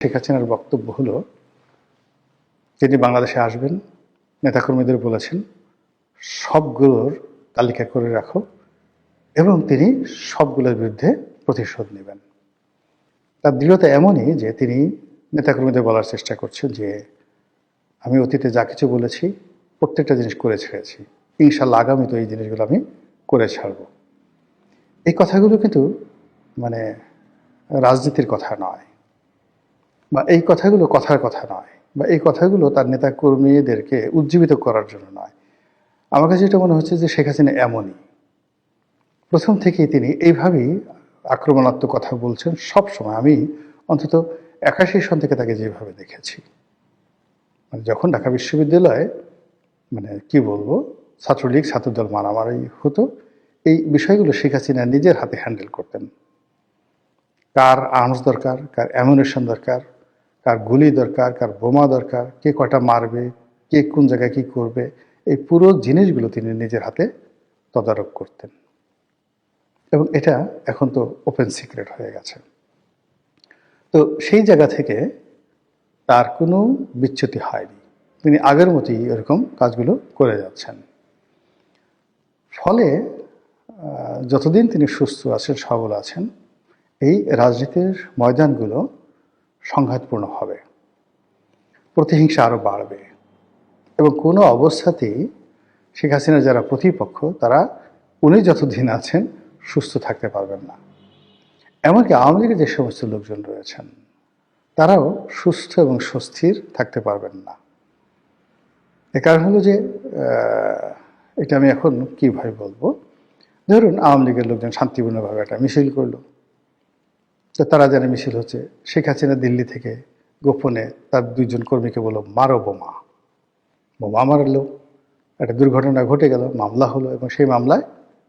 শেখ হাসিনার বক্তব্য হলো তিনি বাংলাদেশে আসবেন, নেতাকর্মীদের বলেছেন সবগুলোর তালিকা করে রাখো এবং তিনি সবগুলোর বিরুদ্ধে প্রতিশোধ নেবেন। তার দৃঢ়তা এমনই যে তিনি নেতাকর্মীদের বলার চেষ্টা করছেন যে আমি অতীতে যা কিছু বলেছি প্রত্যেকটা জিনিস করে ছেড়েছি, ইনশাল্লাহ আগামী তো এই জিনিসগুলো আমি করে ছাড়ব। এই কথাগুলো কিন্তু মানে রাজনীতির কথা নয়, বা এই কথাগুলো কথার কথা নয়, বা এই কথাগুলো তার নেতা কর্মীদেরকে উজ্জীবিত করার জন্য নয়। আমার কাছে যেটা মনে হচ্ছে যে শেখ হাসিনা এমনই, প্রথম থেকেই তিনি এইভাবেই আক্রমণাত্মক কথা বলছেন সব সময়। আমি অন্তত 81 সন থেকে তাকে যেভাবে দেখেছি, মানে যখন ঢাকা বিশ্ববিদ্যালয়ে কি বলবো ছাত্রলীগ ছাত্রদল মারামারি হতো, এই বিষয়গুলো শেখ হাসিনা নিজের হাতে হ্যান্ডেল করতেন। কার আর্মস দরকার, কার অ্যামুনেশন দরকার, কার গুলি দরকার, কার বোমা দরকার, কে কটা মারবে, কে কোন জায়গায় কি করবে, এই পুরো জিনিসগুলো তিনি নিজের হাতে তদারক করতেন। এবং এটা এখন তো ওপেন সিক্রেট হয়ে গেছে। তো সেই জায়গা থেকে তার কোনো বিচ্যুতি হয়নি, তিনি আগের মতোই এরকম কাজগুলো করে যাচ্ছেন। ফলে যতদিন তিনি সুস্থ আছেন, সবল আছেন, এই রাজনীতির ময়দানগুলো সংঘাতপূর্ণ হবে, প্রতিহিংসা আরও বাড়বে এবং কোনো অবস্থাতেই শেখ হাসিনার যারা প্রতিপক্ষ তারা উনি যতদিন আছেন সুস্থ থাকতে পারবেন না। এমনকি আওয়ামী লীগের যে সমস্ত লোকজন রয়েছেন তারাও সুস্থ এবং সুস্থির থাকতে পারবেন না। এ কারণ হলো যে এটা আমি এখন কীভাবে বলবো, ধরুন আওয়ামী লীগের লোকজন শান্তিপূর্ণভাবে একটা মিছিল করলো, তো তারা জানে মিছিল হচ্ছে, শেখ হাসিনা দিল্লি থেকে গোপনে তার 2 জন কর্মীকে বলল মারো বোমা, বোমা মারলো, একটা দুর্ঘটনা ঘটে গেল, মামলা হলো এবং সেই মামলায়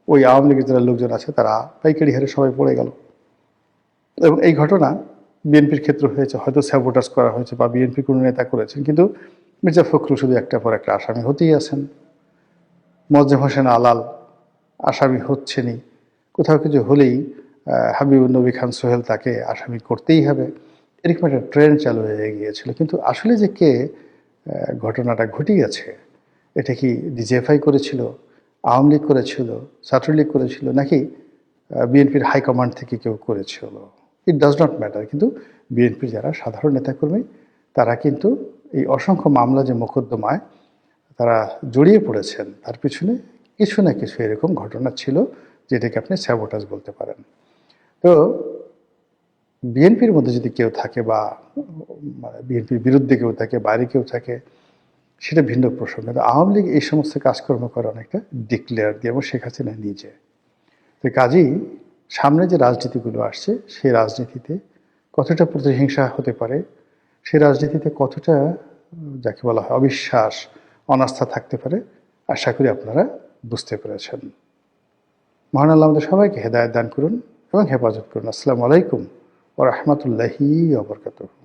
ওই আওয়ামী লীগের যারা লোকজন আছে তারা পাইকারি হারে সবাই পড়ে গেল। এবং এই ঘটনা বিএনপির ক্ষেত্রে হয়েছে, হয়তো স্যাবোটাজ করা হয়েছে বা বিএনপি কোনো নেতা করেছেন, কিন্তু মির্জা ফখরুল শুধু একটার পর একটা আসামি হতেই আছেন। মোয়াজ্জেম হোসেন আলাল আসামি হচ্ছেনই, কোথাও কিছু হলেই হাবিবুর নবী খান সোহেল তাকে আসামি করতেই হবে, এরকম একটা ট্রেন্ড চালু হয়ে গিয়েছিল। কিন্তু আসলে যে কে ঘটনাটা ঘটিয়েছে, এটা কি ডিজিএফআই করেছিল, আওয়ামী লীগ করেছিল, ছাত্রলীগ করেছিল, নাকি বিএনপির হাইকমান্ড থেকে কেউ করেছিল, ইট ডাজ নট ম্যাটার। কিন্তু বিএনপির যারা সাধারণ নেতাকর্মী তারা কিন্তু এই অসংখ্য মামলা যে মোকদ্দমায় তারা জড়িয়ে পড়েছেন, তার পিছনে কিছু না কিছু এরকম ঘটনা ছিল যেটাকে আপনি স্যাবোটাজ বলতে পারেন। তো বিএনপির মধ্যে যদি কেউ থাকে বা বিএনপির বিরুদ্ধে কেউ থাকে, বাইরে কেউ থাকে, সেটা ভিন্ন প্রসঙ্গ। আওয়ামী লীগ এই সমস্ত কাজকর্ম করে অনেকটা ডিক্লেয়ার দিয়ে, এবং শেখ হাসিনা নিজে। তো কাজেই সামনে যে রাজনীতিগুলো আসছে সেই রাজনীতিতে কতটা প্রতিহিংসা হতে পারে, সেই রাজনীতিতে কতটা যাকে বলা হয় অবিশ্বাস, অনাস্থা থাকতে পারে, আশা করি আপনারা বুঝতে পেরেছেন। মহান আল্লাহ আমাদের সবাইকে হেদায়েত দান করুন এবং হেফাজত করুন। আসসালামু আলাইকুম ওয়া রাহমাতুল্লাহি ওয়া বারাকাতুহু।